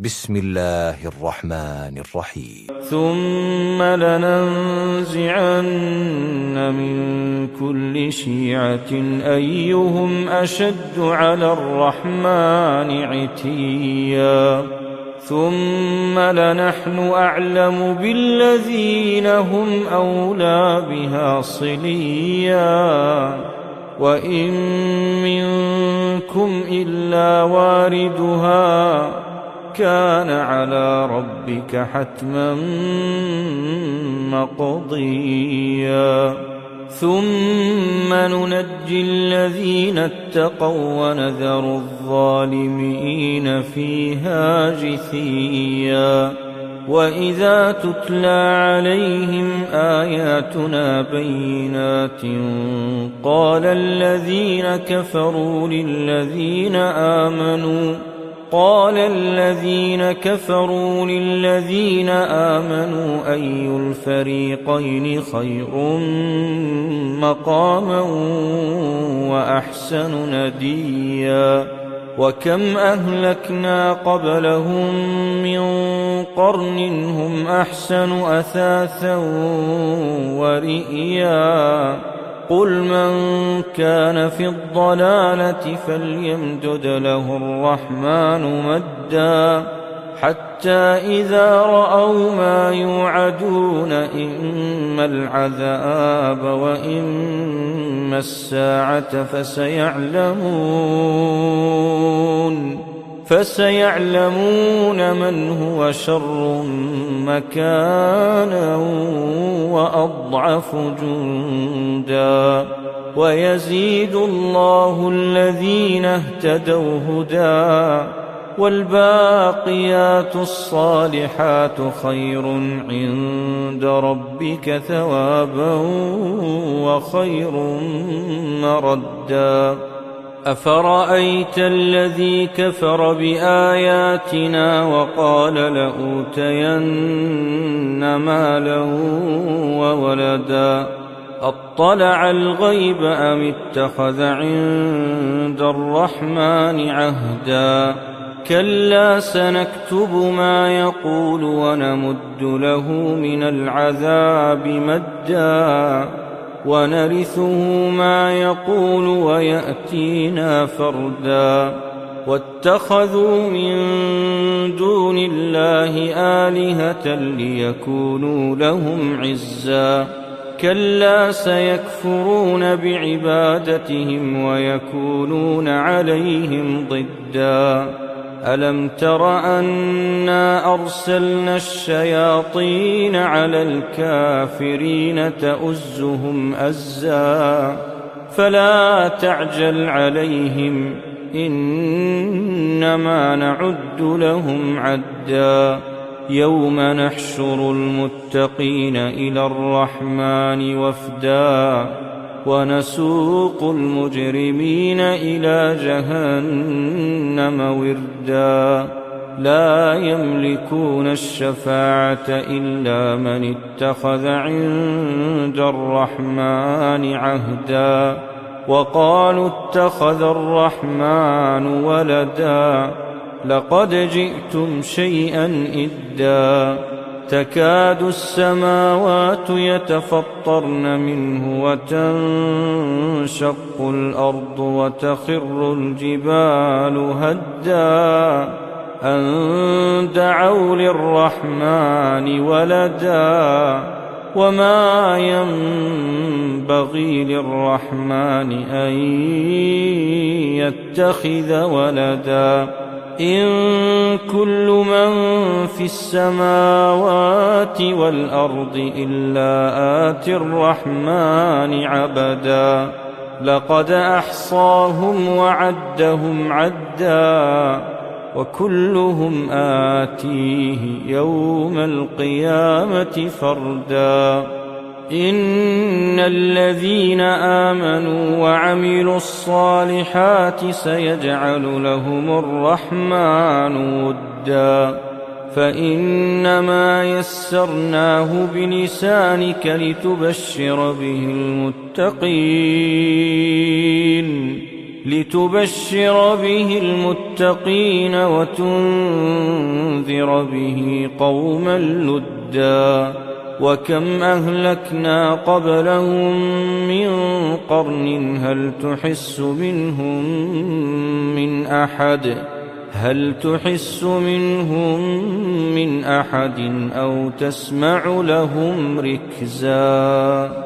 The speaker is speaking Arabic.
بسم الله الرحمن الرحيم. ثم لننزعن من كل شيعة أيهم أشد على الرحمن عتيا ثم لنحن أعلم بالذين هم أولى بها صليا وإن منكم إلا واردها كان على ربك حتما مقضيا ثم ننجي الذين اتقوا ونذر الظالمين فيها جثيا وإذا تتلى عليهم آياتنا بينات قال الذين كفروا للذين آمنوا أي الفريقين خير مقاما وأحسن نديا وكم أهلكنا قبلهم من قرن هم أحسن أثاثا ورئيا قل من كان في الضلالة فليمدد له الرحمن مدا حتى إذا رأوا ما يوعدون إما العذاب وإما الساعة فسيعلمون من هو شر مكانا وأضعف جندا ويزيد الله الذين اهتدوا هدى والباقيات الصالحات خير عند ربك ثوابا وخير مردا أفرأيت الذي كفر بآياتنا وقال لأوتين مالا وولدا أطلع الغيب أم اتخذ عند الرحمن عهدا كلا سنكتب ما يقول ونمد له من العذاب مدا ونرثه ما يقول ويأتينا فردا واتخذوا من دون الله آلهة ليكونوا لهم عزا كلا سيكفرون بعبادتهم ويكونون عليهم ضدا ألم تر أنا أرسلنا الشياطين على الكافرين تؤزهم أزا فلا تعجل عليهم إنما نعد لهم عدا يوم نحشر المتقين إلى الرحمن وفدا ونسوق المجرمين إلى جهنم وردا لا يملكون الشفاعة إلا من اتخذ عند الرحمن عهدا وقالوا اتخذ الرحمن ولدا لقد جئتم شيئا إدا تكاد السماوات يتفطرن منه وتنشق الأرض وتخر الجبال هدا أن دعوا للرحمن ولدا وما ينبغي للرحمن أن يتخذ ولدا إن كل من في السماوات والأرض إلا آتي الرحمن عبدا لقد أحصاهم وعدهم عدا وكلهم آتيه يوم القيامة فردا إن الذين آمنوا وعملوا الصالحات سيجعل لهم الرحمن ودا فإنما يسرناه بلسانك لتبشر به المتقين لتبشر به المتقين وتنذر به قوما لدا وكم أهلكنا قبلهم من قرن هل تحس منهم من أحد أو تسمع لهم ركزا